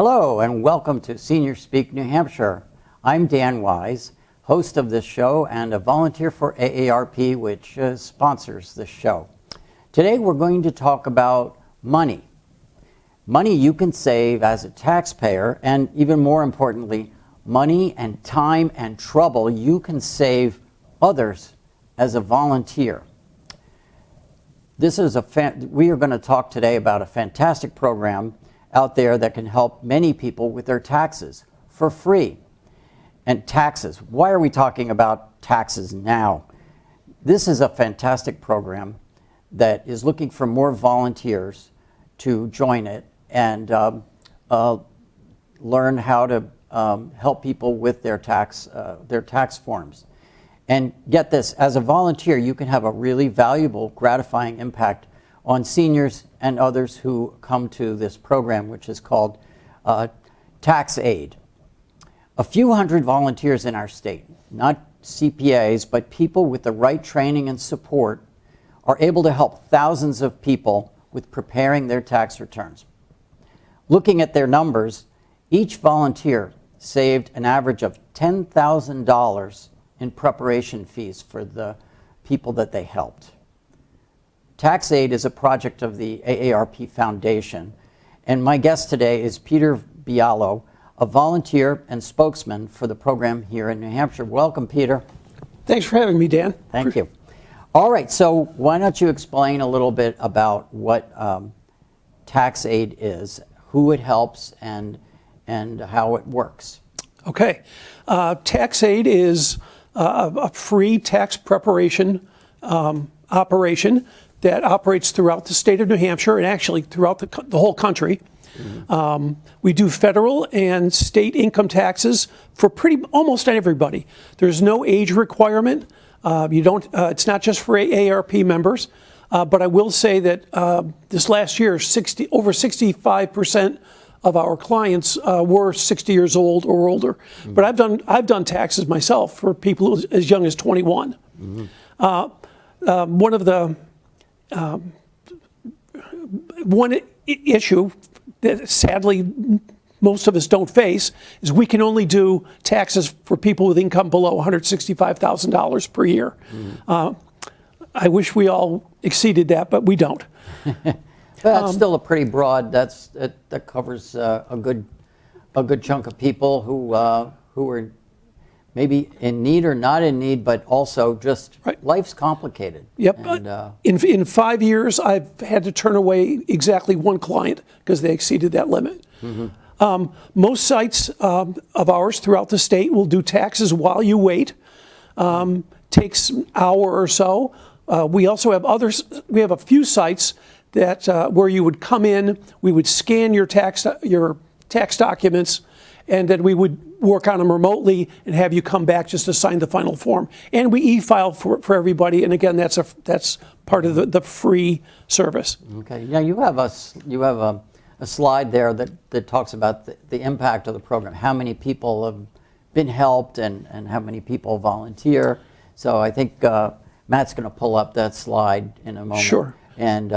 Hello and welcome to Senior Speak New Hampshire. I'm Dan Wise, host of this show and a volunteer for AARP, which sponsors this show. Today we're going to talk about money. Money you can save as a taxpayer, and even more importantly, money and time and trouble you can save others as a volunteer. We are going to talk today about a fantastic program out there that can help many people with their taxes for free. And taxes, why are we talking about taxes now? This is a fantastic program that is looking for more volunteers to join it and learn how to help people with their tax forms. And get this, as a volunteer, you can have a really valuable, gratifying impact on seniors and others who come to this program, which is called Tax-Aide. A few hundred volunteers in our state, not CPAs, but people with the right training and support, are able to help thousands of people with preparing their tax returns. Looking at their numbers, each volunteer saved an average of $10,000 in preparation fees for the people that they helped. Tax-Aide is a project of the AARP Foundation, and my guest today is Peter Bialo, a volunteer and spokesman for the program here in New Hampshire. Welcome, Peter. Thanks for having me, Dan. Thank you. All right, so why don't you explain a little bit about what Tax-Aide is, who it helps, and how it works. Okay. Tax-Aide is a free tax preparation operation that operates throughout the state of New Hampshire and actually throughout the whole country. Mm-hmm. We do federal and state income taxes for almost everybody. There's no age requirement. It's not just for AARP members. But I will say that this last year, over 65% of our clients were 60 years old or older. Mm-hmm. But I've done taxes myself for people as young as 21. Mm-hmm. One issue that sadly most of us don't face is we can only do taxes for people with income below $165,000 per year. Mm-hmm. I wish we all exceeded that, but we don't. That's still a pretty broad. That covers a good chunk of people who are maybe in need or not in need, but also just right. Life's complicated. Yep. And, in 5 years, I've had to turn away exactly one client because they exceeded that limit. Mm-hmm. Most sites of ours throughout the state will do taxes while you wait. Takes an hour or so. We also have others. We have a few sites that where you would come in, we would scan your tax documents, and then we would work on them remotely and have you come back just to sign the final form. And we e-file for everybody. And again, that's part of the free service. Okay. Yeah, you have a slide there that talks about the impact of the program. How many people have been helped and how many people volunteer. So I think Matt's going to pull up that slide in a moment. Sure. And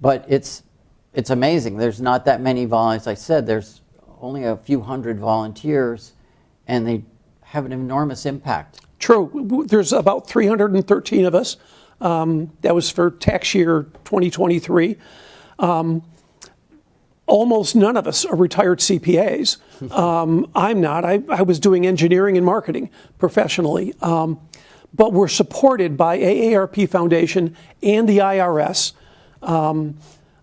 but it's amazing. There's not that many volunteers. As I said, there's only a few hundred volunteers, and they have an enormous impact. True. There's about 313 of us. That was for tax year 2023. Almost none of us are retired CPAs. I'm not. I was doing engineering and marketing professionally. But we're supported by AARP Foundation and the IRS.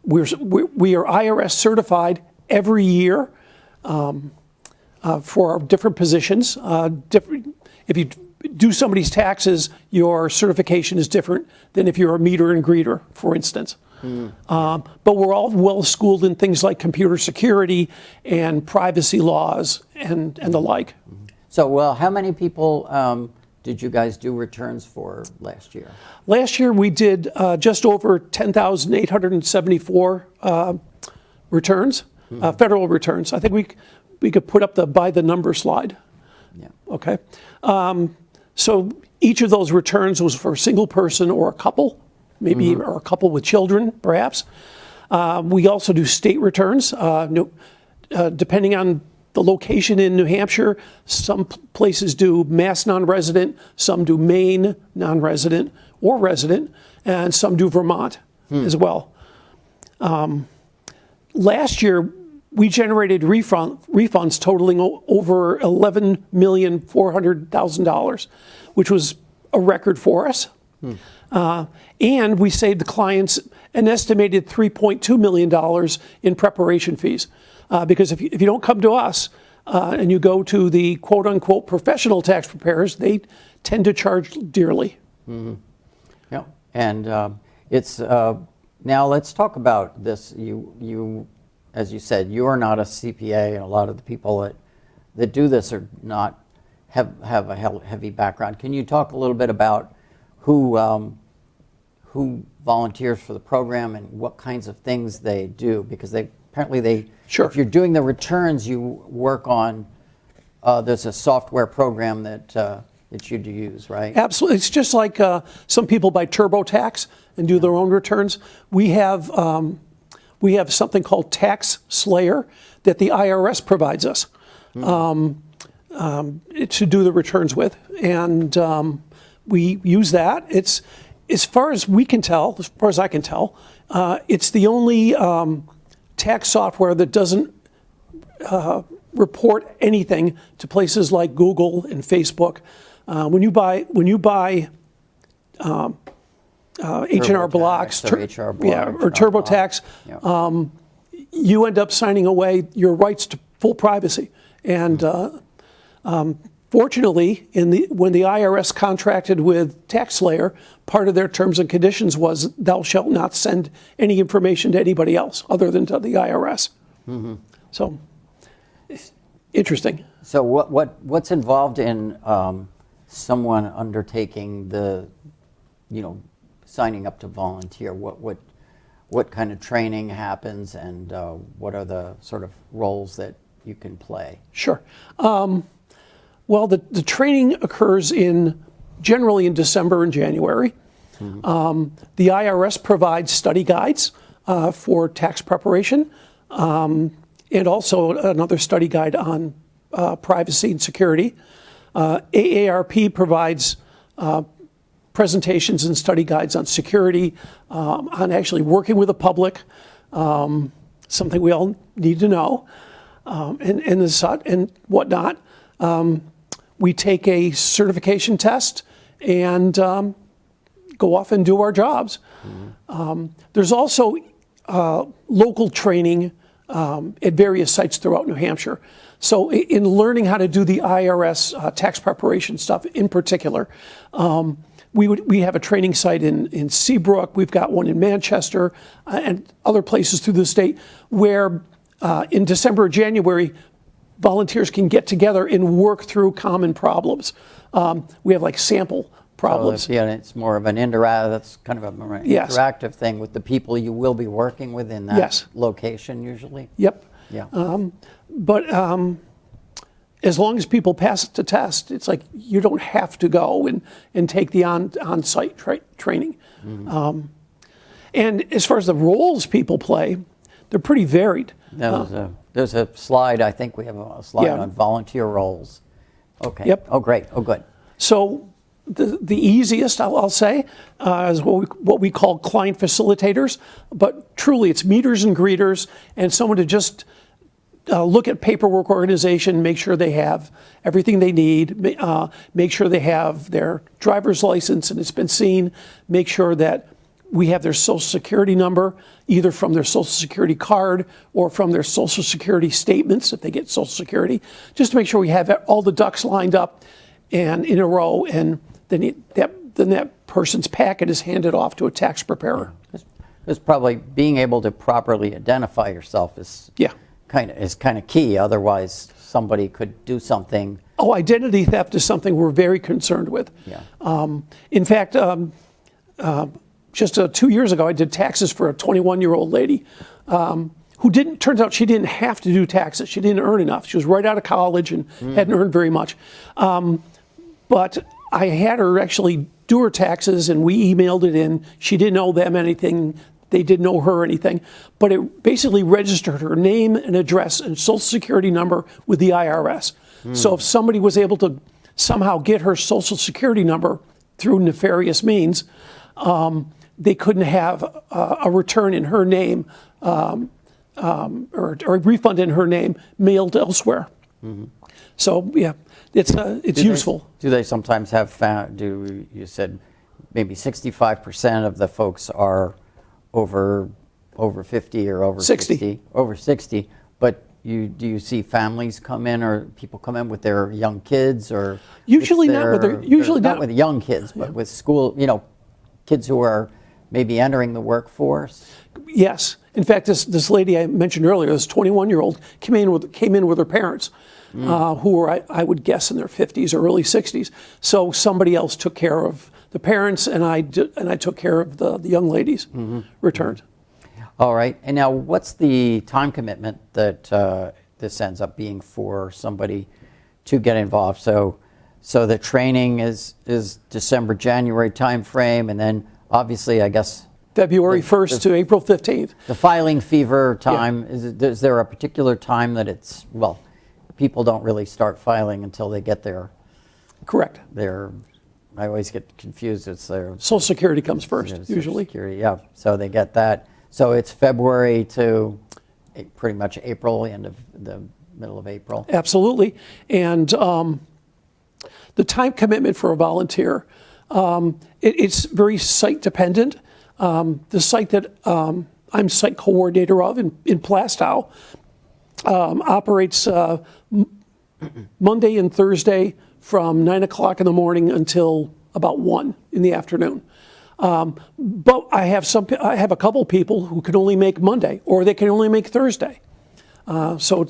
We are IRS certified every year for our different positions. If you do somebody's taxes, your certification is different than if you're a meter and greeter, for instance. But we're all well schooled in things like computer security and privacy laws and the like. So, well, how many people did you guys do returns for last year? Last year we did just over 10,874 returns, federal returns. I think we could put up the by the number slide. Yeah. Okay. So each of those returns was for a single person or a couple, maybe or a couple with children, perhaps. We also do state returns. depending on the location in New Hampshire, some places do Mass non-resident, some do Maine non-resident or resident, and some do Vermont as well. Last year, we generated refunds totaling over $11,400,000, which was a record for us. And we saved the clients an estimated $3.2 million in preparation fees. Because if you don't come to us and you go to the quote-unquote professional tax preparers, they tend to charge dearly. Yeah, and it's now let's talk about this. You, as you said, you are not a CPA, and a lot of the people that do this are not have a heavy background. Can you talk a little bit about who volunteers for the program and what kinds of things they do? Because apparently Sure. If you're doing the returns, you work on. There's a software program that you use, right? Absolutely. It's just like some people buy TurboTax and do their own returns. We have something called Tax-Aide that the IRS provides us to do the returns with, and we use that. It's, as far as we can tell, as far as I can tell, it's the only tax software that doesn't report anything to places like Google and Facebook. When you buy H&R Blocks, or TurboTax, you end up signing away your rights to full privacy. And fortunately, when the IRS contracted with Tax-Aide, part of their terms and conditions was thou shalt not send any information to anybody else other than to the IRS. So, interesting. So what's involved in someone undertaking signing up to volunteer? What kind of training happens, and what are the sort of roles that you can play? Sure. Well, the training occurs generally in December and January. The IRS provides study guides for tax preparation, and also another study guide on privacy and security. AARP provides presentations and study guides on security, on actually working with the public, something we all need to know, and whatnot. We take a certification test and go off and do our jobs. There's also local training at various sites throughout New Hampshire. So in learning how to do the IRS tax preparation stuff in particular, we have a training site in Seabrook, we've got one in Manchester, and other places through the state where in December or January, volunteers can get together and work through common problems. We have like sample problems. So it's more of an that's kind of an interactive thing with the people you will be working with in that location usually. Yep. Yeah. But as long as people pass the test, it's like you don't have to go and take the on-site training. And as far as the roles people play, they're pretty varied. There's a slide, I think we have a slide on volunteer roles. Okay. Yep. Oh, great. Oh, good. So the easiest, I'll say, is what we call client facilitators. But truly, it's meeters and greeters and someone to just look at paperwork organization, make sure they have everything they need, make sure they have their driver's license and it's been seen, make sure that we have their social security number, either from their social security card or from their social security statements, if they get social security, just to make sure we have all the ducks lined up and in a row, and then that person's packet is handed off to a tax preparer. It's probably being able to properly identify yourself is kind of key. Otherwise, somebody could do something. Oh, identity theft is something we're very concerned with. Yeah. In fact, just 2 years ago, I did taxes for a 21-year-old lady who turns out she didn't have to do taxes. She didn't earn enough. She was right out of college and hadn't earned very much. But I had her actually do her taxes, and we emailed it in. She didn't owe them anything. they didn't know her or anything, but it basically registered her name and address and social security number with the IRS. So if somebody was able to somehow get her social security number through nefarious means, they couldn't have a return in her name or a refund in her name mailed elsewhere. So yeah, it's useful. Do they sometimes have found? You said maybe 65% of the folks are over 50 or over 60, over 60, but do you see families come in or people come in with their young kids, or usually not with young kids, but with school, kids who are maybe entering the workforce? Yes. In fact, this lady I mentioned earlier, this 21-year-old, came in with her parents, who were, I would guess, in their 50s or early 60s. So somebody else took care of the parents, and I took care of the young ladies. Returned. All right. And now, what's the time commitment that this ends up being for somebody to get involved? So the training is December, January timeframe, and then obviously, I guess, February 1st to April 15th. The filing fever time, is there a particular time that people don't really start filing until they get their... Correct. I always get confused. It's their... Social Security comes first, usually. Social Security, yeah. So they get that. So it's February to pretty much April, the middle of April. Absolutely. And the time commitment for a volunteer, it's very site dependent. The site that I'm site coordinator of in Plastow operates Monday and Thursday from 9 o'clock in the morning until about 1 in the afternoon. But I have a couple people who can only make Monday, or they can only make Thursday. So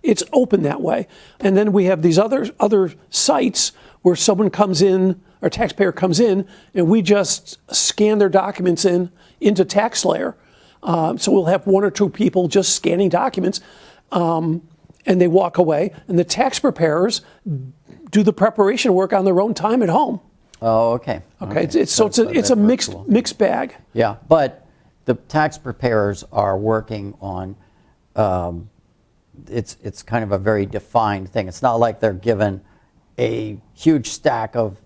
it's open that way. And then we have these other sites where someone comes in, or taxpayer comes in, and we just scan their documents into TaxSlayer. So we'll have 1 or 2 people just scanning documents, and they walk away. And the tax preparers do the preparation work on their own time at home. Oh, okay. Okay. It's a mixed bag. Yeah, but the tax preparers are working on. It's kind of a very defined thing. It's not like they're given a huge stack of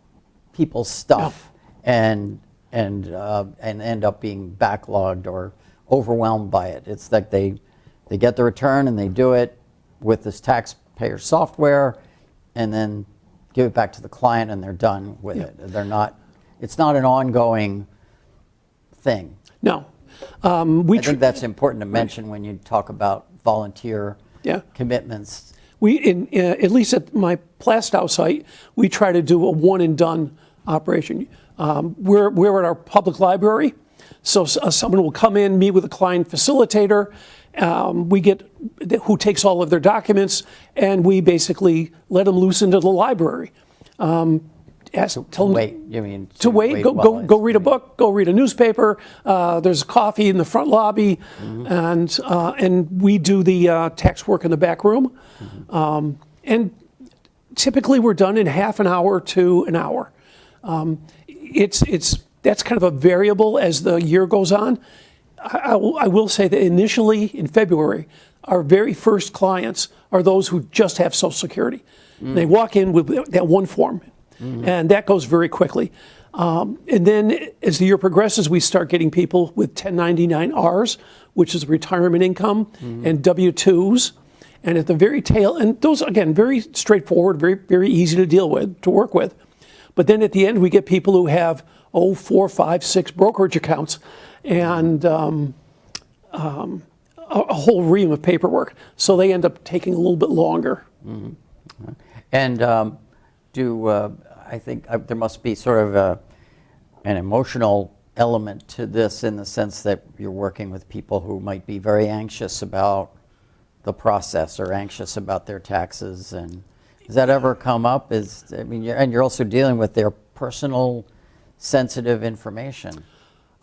people's stuff and end up being backlogged or overwhelmed by it. It's like they get the return and they do it with this taxpayer software, and then give it back to the client, and they're done with it. It's not an ongoing thing. No. I think that's important to mention when you talk about volunteer commitments. At least at my Plastow site, we try to do a one and done operation. We're at our public library, so someone will come in, meet with a client facilitator. We get who takes all of their documents, and we basically let them loose into the library. Tell them wait. You mean to wait? Go read a book. Go read a newspaper. There's coffee in the front lobby, and we do the tax work in the back room. And typically we're done in half an hour to an hour. That's kind of a variable as the year goes on. I will say that initially in February, our very first clients are those who just have Social Security. They walk in with that one form, and that goes very quickly. And then as the year progresses, we start getting people with 1099-Rs, which is retirement income, and W-2s. And at the very tail, and those, again, very straightforward, very, very easy to deal with, to work with. But then at the end, we get people who have, 4, 5, 6 brokerage accounts, and a whole ream of paperwork. So they end up taking a little bit longer. And I think there must be sort of an emotional element to this, in the sense that you're working with people who might be very anxious about the process or anxious about their taxes. And does that ever come up? And you're also dealing with their personal sensitive information.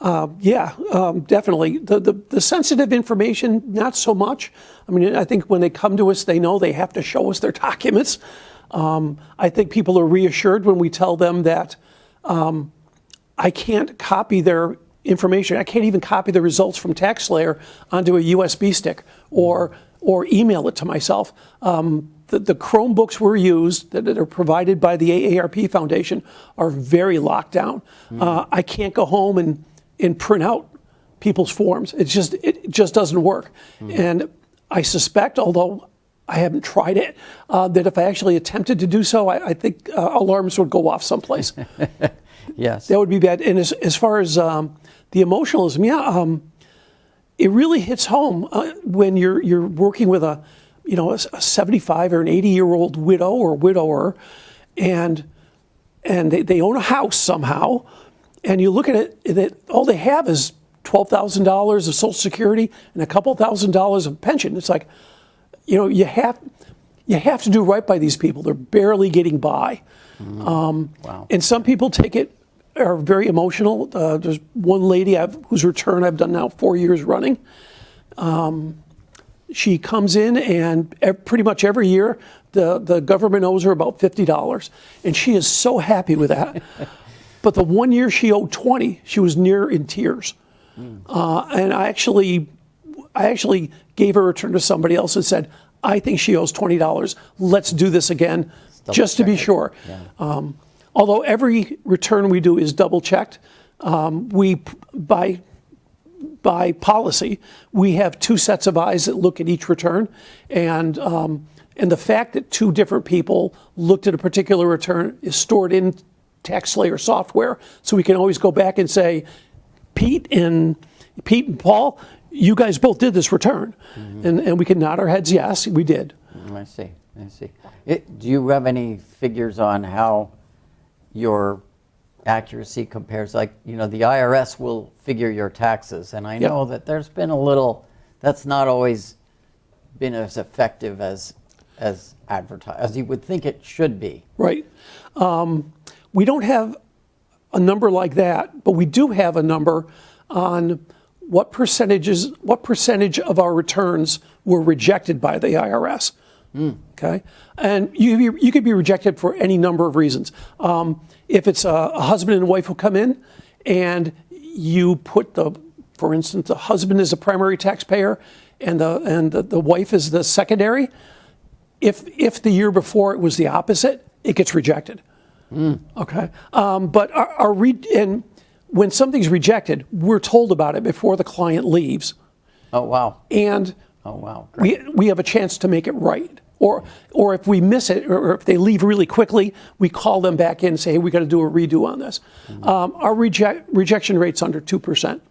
Definitely. The sensitive information, not so much. I mean, I think when they come to us, they know they have to show us their documents. I think people are reassured when we tell them that I can't copy their information. I can't even copy the results from TaxSlayer onto a USB stick or email it to myself. The Chromebooks we're used that are provided by the AARP Foundation are very locked down. I can't go home and print out people's forms. It just doesn't work. And I suspect, although I haven't tried it, that if I actually attempted to do so, I think alarms would go off someplace. Yes. That would be bad. And as far as the emotionalism, it really hits home when you're working with a 75 or an 80-year-old widow or widower, and they own a house somehow, and you look at it, that all they have is $12,000 of Social Security and a couple $1,000s of pension. It's like, you have to do right by these people. They're barely getting by. Wow. And some people are very emotional. There's one lady whose return I've done now 4 years running. She comes in, and pretty much every year the government owes her about $50, and she is so happy with that. But the 1 year she owed $20, she was near in tears. And I actually gave her a return to somebody else and said, I think she owes $20. Let's do this again, just to be sure. Yeah. Although every return we do is double checked, by policy, we have two sets of eyes that look at each return, and the fact that two different people looked at a particular return is stored in TaxSlayer software, so we can always go back and say, Pete and Paul, you guys both did this return, and we can nod our heads, yes, we did. I see. Do you have any figures on how your accuracy compares? Like, the IRS will figure your taxes, and I know that there's been that's not always been as effective as advertised, as you would think it should be. Right. We don't have a number like that, but we do have a number on what percentage of our returns were rejected by the IRS. Okay, and you could be rejected for any number of reasons. If it's a husband and wife who come in, and you put for instance, the husband is a primary taxpayer, and the wife is the secondary. If the year before it was the opposite, it gets rejected. Okay, but and when something's rejected, we're told about it before the client leaves. Oh wow! And great. we have a chance to make it right. Or if we miss it, or if they leave really quickly, we call them back in and say, hey, we got to do a redo on this. Our rejection rate's under 2%. Okay,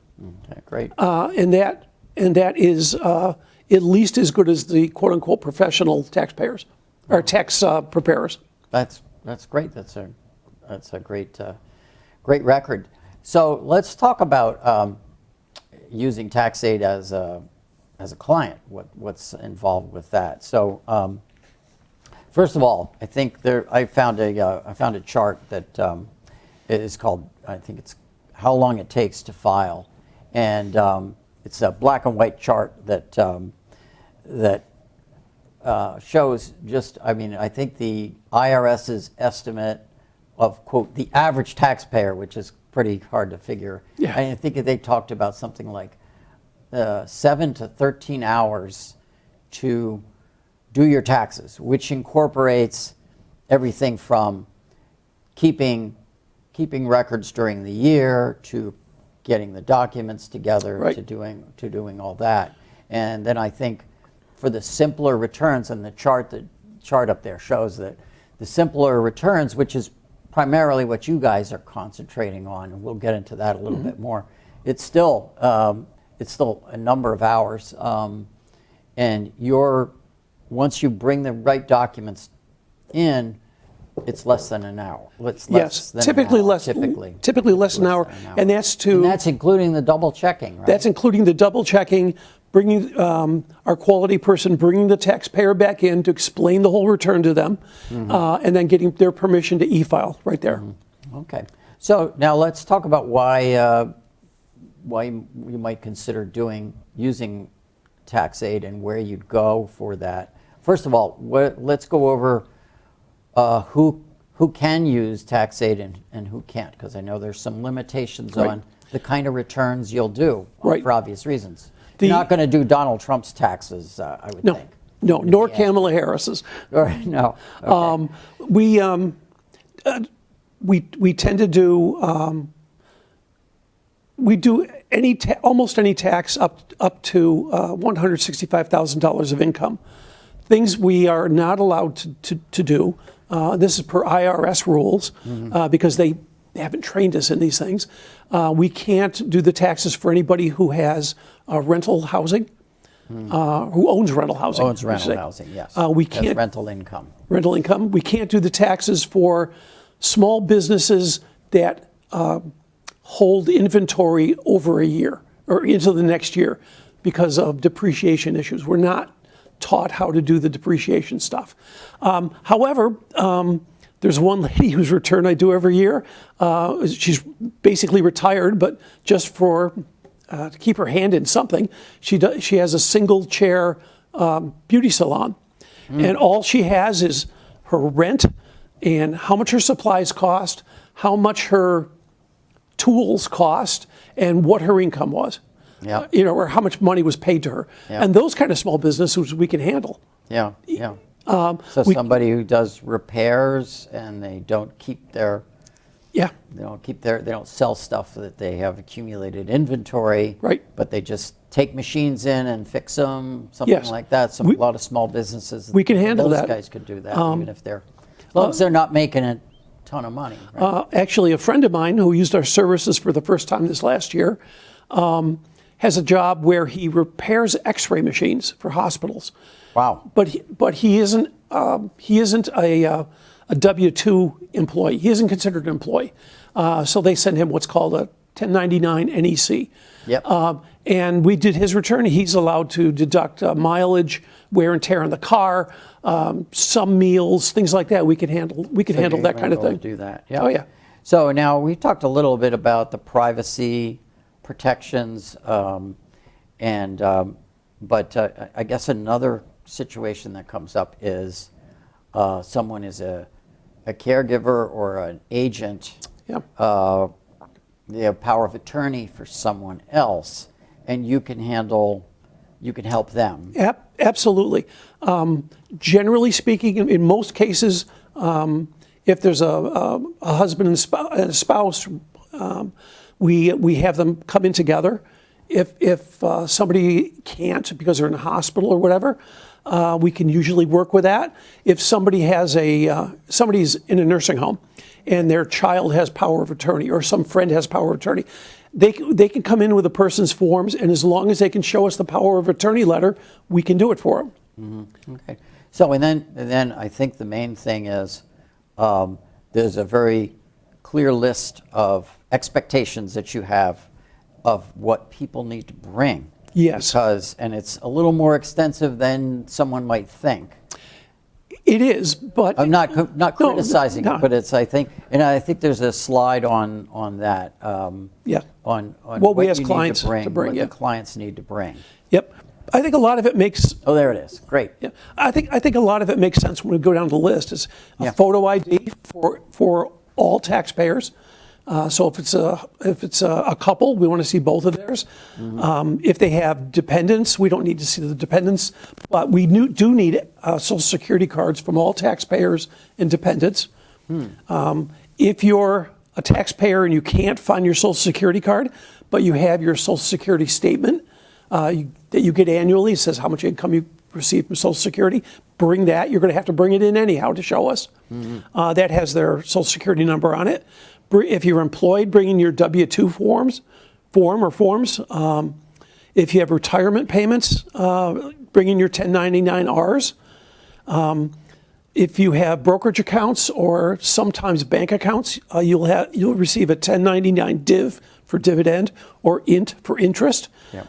great. And that is at least as good as the quote unquote professional taxpayers or tax preparers. That's great. That's a great record. So let's talk about using Tax-Aide as a client. What's involved with that? So first of all, I think I found a chart that is called, I think it's how long it takes to file, and it's a black and white chart that shows just, I think the IRS's estimate of, quote, the average taxpayer, which is pretty hard to figure. Yeah. I think they talked about something like 7 to 13 hours to do your taxes, which incorporates everything from keeping records during the year to getting the documents together, right, to doing all that. And then I think for the simpler returns, and the chart up there shows that the simpler returns, which is primarily what you guys are concentrating on, and we'll get into that a little bit more, it's still a number of hours, and once you bring the right documents in, it's less than an hour. Typically less than an hour, and that's including the double checking, right? That's including the double checking, bringing our quality person, bringing the taxpayer back in to explain the whole return to them, and then getting their permission to e-file right there. Okay, so now let's talk about why you might consider using Tax-Aide and where you'd go for that. First of all, let's go over who can use Tax-Aide and who can't, because I know there's some limitations right, the kind of returns you'll do Right. for obvious reasons. You're not going to do Donald Trump's taxes, I would think. No, nor Kamala Harris's. No. Okay. We tend to do we do almost any tax up to $165,000 of income. Things we are not allowed to do. This is per IRS rules because they haven't trained us in these things. We can't do the taxes for anybody who has rental housing, who owns rental housing. Owns rental housing, yes. We can't rental income. Rental income. We can't do the taxes for small businesses that hold inventory over a year or into the next year because of depreciation issues. We're not taught how to do the depreciation stuff. However, there's one lady whose return I do every year. She's basically retired, but just for to keep her hand in something, she has a single chair beauty salon, and all she has is her rent and how much her supplies cost, how much her tools cost, and what her income was. Yeah. Or how much money was paid to her. Yeah. And those kind of small businesses we can handle. Yeah. So somebody who does repairs and they don't keep their they don't sell stuff that they have accumulated inventory. Right. But they just take machines in and fix them, something like that. A lot of small businesses. We can handle those that. Guys could do that, even if as long as they're not making a ton of money. Right? Actually, a friend of mine who used our services for the first time this last year has a job where he repairs X-ray machines for hospitals. Wow. But he isn't a W-2 employee. He isn't considered an employee. So they send him what's called a 1099 NEC. Yep. And we did his return. He's allowed to deduct mileage, wear and tear on the car, some meals, things like that. We can handle that kind of thing. Do that. Yeah. Oh yeah. So now we talked a little bit about the privacy protections, but I guess another situation that comes up is someone is a caregiver or an agent. Yeah. They have power of attorney for someone else, and you can help them. Absolutely. Generally speaking, in most cases, if there's a husband and a spouse, we have them come in together. If somebody can't because they're in a hospital or whatever, we can usually work with that. If somebody has somebody's in a nursing home and their child has power of attorney or some friend has power of attorney, they can come in with a person's forms, and as long as they can show us the power of attorney letter, we can do it for them. Mm-hmm. Okay. So and then I think the main thing is there's a very clear list of expectations that you have of what people need to bring. Yes. And it's a little more extensive than someone might think. It is, but I'm not criticizing no. it, but it's I think there's a slide on that. On what we as you clients need to bring, yeah. the clients need to bring. Yep. I think a lot of it makes. Oh, there it is. Great. Yeah. I think a lot of it makes sense when we go down the list. It's a photo ID for all taxpayers. So if it's a couple, we want to see both of theirs. Mm-hmm. If they have dependents, we don't need to see the dependents, but we do need Social Security cards from all taxpayers and dependents. If you're a taxpayer and you can't find your Social Security card, but you have your Social Security statement that you get annually, it says how much income you receive from Social Security, bring that. You're going to have to bring it in anyhow to show us. Mm-hmm. That has their Social Security number on it. If you're employed, bring in your W-2 forms. If you have retirement payments, bring in your 1099-Rs. If you have brokerage accounts or sometimes bank accounts, you'll receive a 1099 div for dividend or int for interest. Yep.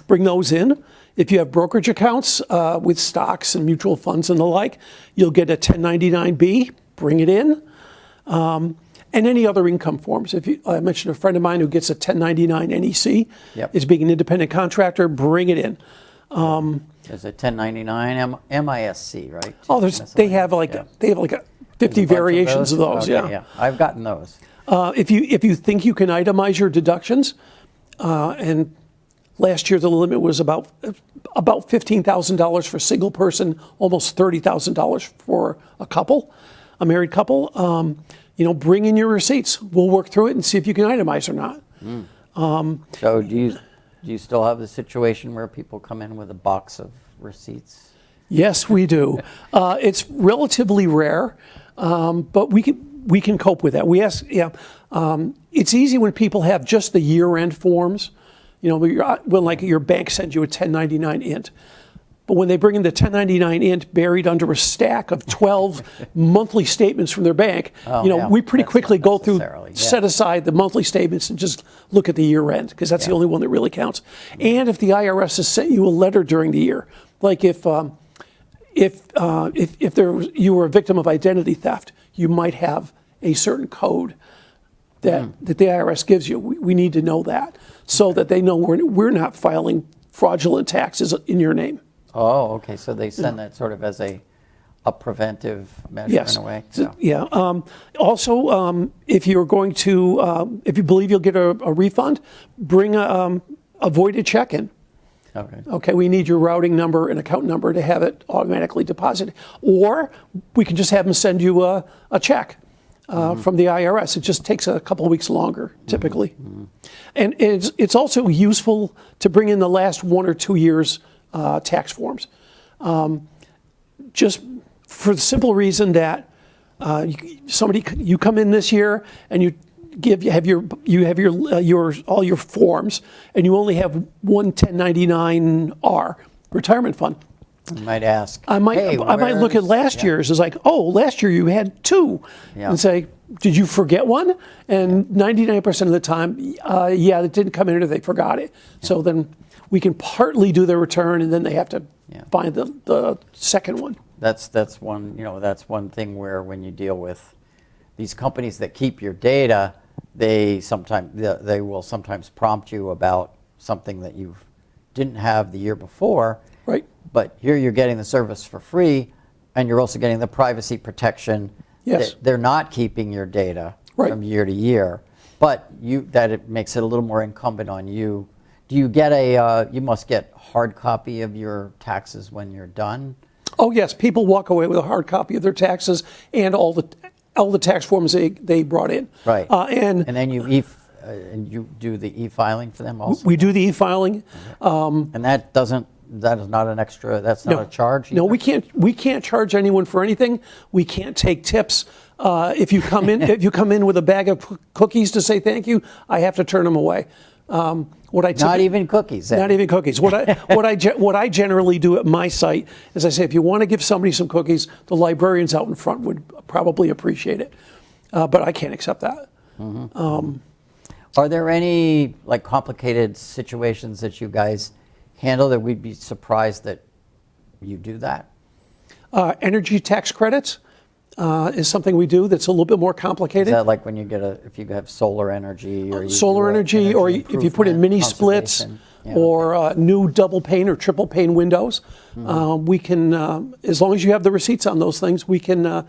Bring those in. If you have brokerage accounts with stocks and mutual funds and the like, you'll get a 1099-B. Bring it in. And any other income forms. I mentioned a friend of mine who gets a 1099 NEC, is being an independent contractor, bring it in. There's a 1099 MISC, right? They have like a 50 variations of those. Okay, yeah, I've gotten those. If you think you can itemize your deductions, and last year the limit was about $15,000 for a single person, almost $30,000 for a married couple. Bring in your receipts. We'll work through it and see if you can itemize or not. So do you still have the situation where people come in with a box of receipts? Yes, we do. It's relatively rare, but we can cope with that. It's easy when people have just the year-end forms. When like your bank sends you a 1099 int. But when they bring in the 1099 int buried under a stack of 12 monthly statements from their bank, we pretty quickly go through, set aside the monthly statements and just look at the year end, because that's the only one that really counts. And if the IRS has sent you a letter during the year, like if you were a victim of identity theft, you might have a certain code that the IRS gives you. We need to know that so that they know we're not filing fraudulent taxes in your name. Oh, okay. So they send that sort of as a preventive measure in a way. Also, if you're going to, if you believe you'll get a refund, bring a voided check in. Okay. We need your routing number and account number to have it automatically deposited, or we can just have them send you a check from the IRS. It just takes a couple of weeks longer, typically. And it's also useful to bring in the last 1 or 2 years tax forms, just for the simple reason that you come in this year and you have all your forms, and you only have one 1099-R retirement fund. You might ask. I might look at last year's as like, oh, last year you had 2, and say, did you forget one? And 99% of the time, it didn't come in or they forgot it. So then we can partly do the return, and then they have to find the second one. That's one that's one thing where when you deal with these companies that keep your data, they will sometimes prompt you about something that you didn't have the year before. Right. But here you're getting the service for free, and you're also getting the privacy protection. Yes. They're not keeping your data from year to year, but it makes it a little more incumbent on you. Do you get you must get hard copy of your taxes when you're done? Oh yes, people walk away with a hard copy of their taxes and all the tax forms they brought in. Right. And then you do the e-filing for them also? We do the e-filing. And that is not an extra, that's not a charge either? No, we can't charge anyone for anything. We can't take tips. If you come in with a bag of cookies to say thank you, I have to turn them away. Not even cookies. Not even cookies. What I generally do at my site is I say, if you want to give somebody some cookies, the librarians out in front would probably appreciate it. But I can't accept that. Are there any complicated situations that you guys handle that we'd be surprised that you do that? Energy tax credits is something we do that's a little bit more complicated. Is that like when you if you have solar energy, or or if you put in mini splits or new double pane or triple pane windows? We can, as long as you have the receipts on those things, we can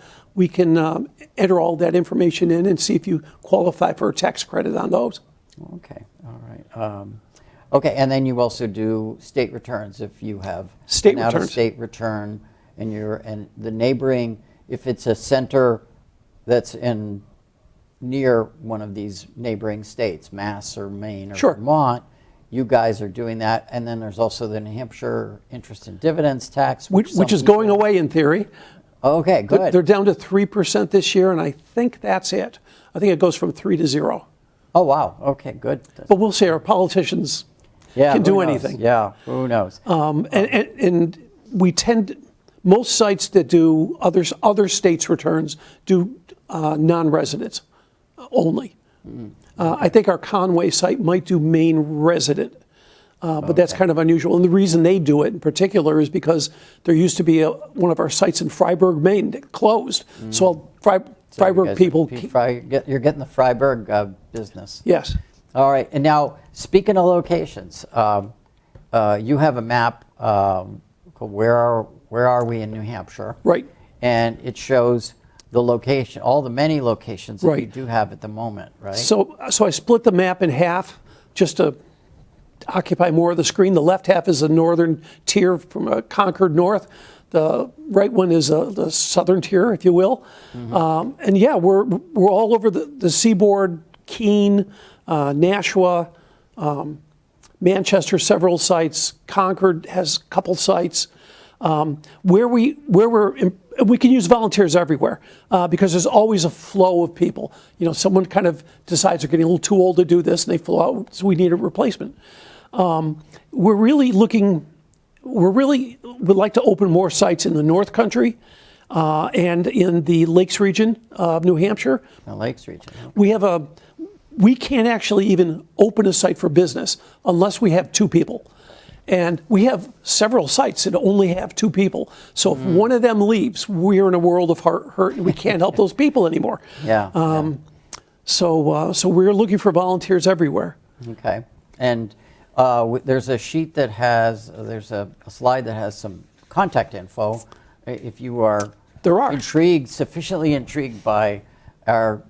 enter all that information in and see if you qualify for a tax credit on those. Okay, all right. Okay, and then you also do state returns if you have state an returns. Out-of-state return, and the neighboring, if it's a center that's near one of these neighboring states, Mass or Maine or Vermont, you guys are doing that. And then there's also the New Hampshire interest and dividends tax, which is going away in theory. Okay, good. They're down to 3% this year, and I think that's it. I think it goes from 3 to 0. Oh wow. Okay, good. But we'll see. Our politicians can do anything. Yeah, who knows? And we most sites that do other states' returns do non-residents only. I think our Conway site might do Maine resident, but that's kind of unusual. And the reason they do it in particular is because there used to be one of our sites in Freiburg, Maine that closed. So Freiburg people... You're getting the Freiburg business. Yes. All right. And now, speaking of locations, you have a map called Where Are We in New Hampshire? Right. And it shows the location, all the many locations that you Right. do have at the moment, right? So I split the map in half just to occupy more of the screen. The left half is the northern tier from Concord North. The right one is the southern tier, if you will. And yeah, we're all over the seaboard, Keene, Nashua, Manchester, several sites. Concord has a couple sites. We can use volunteers everywhere because there's always a flow of people. You know, someone kind of decides they're getting a little too old to do this, and they flow out, so we need a replacement. We're really would like to open more sites in the North Country and in the Lakes region of New Hampshire. The Lakes region. We can't actually even open a site for business unless we have 2 people. And we have several sites that only have 2 people. So if one of them leaves, we're in a world of hurt and we can't help those people anymore. Yeah. So we're looking for volunteers everywhere. Okay. And there's a sheet that has, there's a slide that has some contact info. If you are sufficiently intrigued by our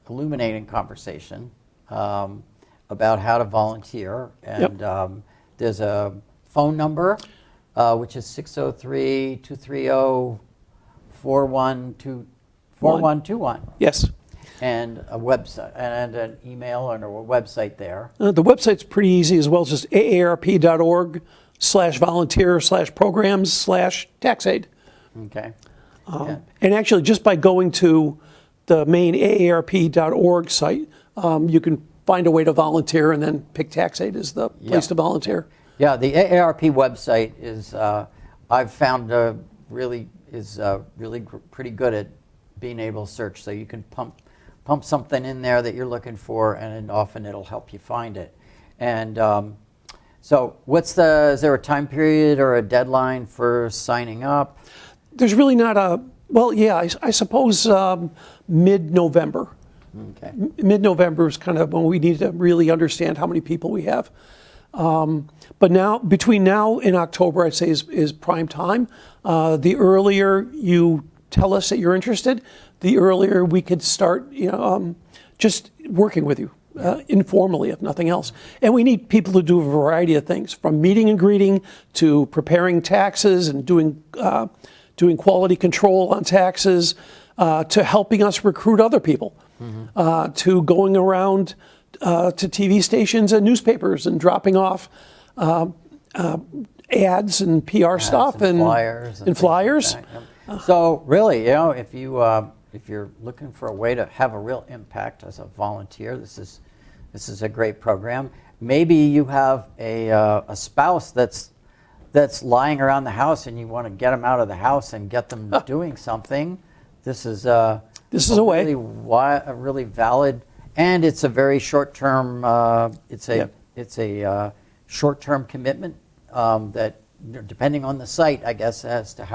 illuminating conversation about how to volunteer. And there's a phone number, which is 603-230-4121. Yes. And a website, and an email and a website there. The website's pretty easy as well, just aarp.org/volunteer/programs/Tax-Aide. Okay. And actually, just by going to the main aarp.org site, you can find a way to volunteer and then pick Tax-Aide as the place to volunteer. Yeah, the AARP website is, I've found really pretty good at being able to search. So you can pump something in there that you're looking for, and often it'll help you find it. And so is there a time period or a deadline for signing up? There's really not I suppose mid-November. Okay. Mid-November is kind of when we need to really understand how many people we have. But now, between now and October, I'd say is prime time. The earlier you tell us that you're interested, the earlier we could start, just working with you informally, if nothing else. And we need people to do a variety of things, from meeting and greeting to preparing taxes and doing quality control on taxes, to helping us recruit other people, to going around to TV stations and newspapers and dropping off ads and PR stuff and flyers. Like so really, if you're looking for a way to have a real impact as a volunteer, this is a great program. Maybe you have a spouse that's lying around the house and you want to get them out of the house and get them doing something. This is a way. A really valid, and it's a very short-term. It's a short-term commitment that, depending on the site, I guess, as to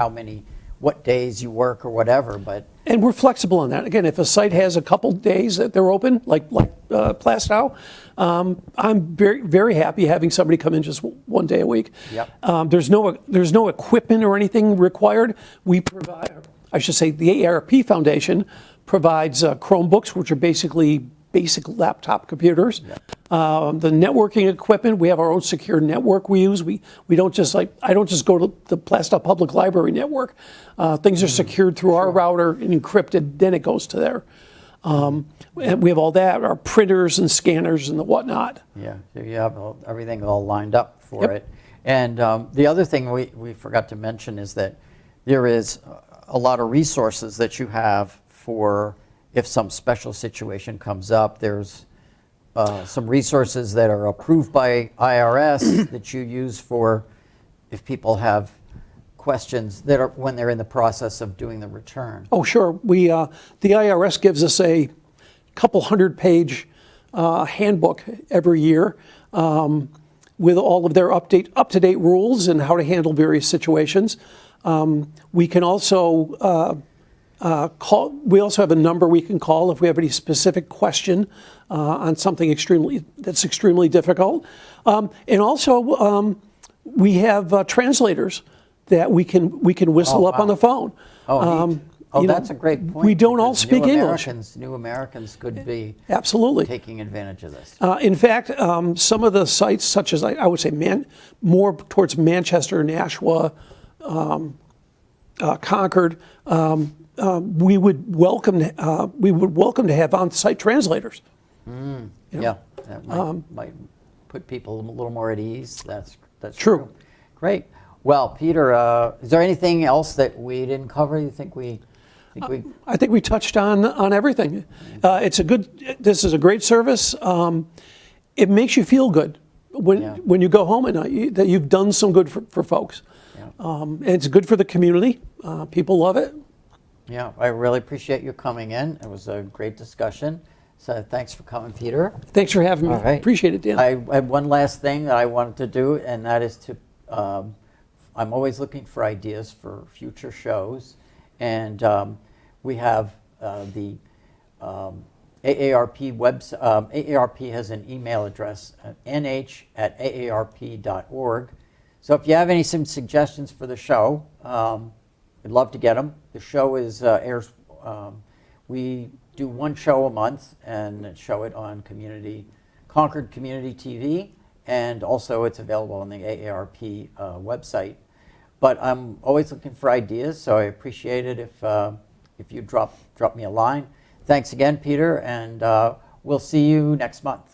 what days you work or whatever. And we're flexible on that. Again, if a site has a couple days that they're open, like Plastow, I'm very, very happy having somebody come in just one day a week. Yep. There's no equipment or anything required. We provide, I should say, the AARP Foundation provides Chromebooks, which are basically basic laptop computers. Yep. The networking equipment, we have our own secure network we use. We don't just I don't just go to the Plastow Public Library network. Things are secured through our router and encrypted, then it goes to there. And we have all that, our printers and scanners and the whatnot. Yeah, so you have everything all lined up for it. And the other thing we forgot to mention is that there is a lot of resources that you have for if some special situation comes up. There's some resources that are approved by IRS that you use for if people have questions that are when they're in the process of doing the return. Oh, sure. The IRS gives us a couple 100-page handbook every year with all of their up-to-date rules and how to handle various situations. We can also we also have a number we can call if we have any specific question on something that's extremely difficult. And also we have translators that we can whistle up on the phone. Oh, that's a great point. We don't all because speak English. New Americans could be Absolutely. taking advantage of this. In fact, some of the sites, such as I would say, more towards Manchester, Nashua, Concord, we would welcome to have on-site translators. Yeah, that might put people a little more at ease. That's True. Great. Well, Peter, is there anything else that we didn't cover? You think we? I think we touched on everything. This is a great service. It makes you feel good when you go home at night that you've done some good for folks. Yeah. And it's good for the community. People love it. Yeah, I really appreciate you coming in. It was a great discussion. So thanks for coming, Peter. Thanks for having me. All right. Appreciate it, Dan. I have one last thing that I wanted to do, and that is to, I'm always looking for ideas for future shows. And we have the AARP website. AARP has an email address, nh@aarp.org. So if you have some suggestions for the show, I'd love to get them. The show airs, we do one show a month and show it on Concord Community TV, and also it's available on the AARP website. But I'm always looking for ideas, so I appreciate it if you drop me a line. Thanks again, Peter, and we'll see you next month.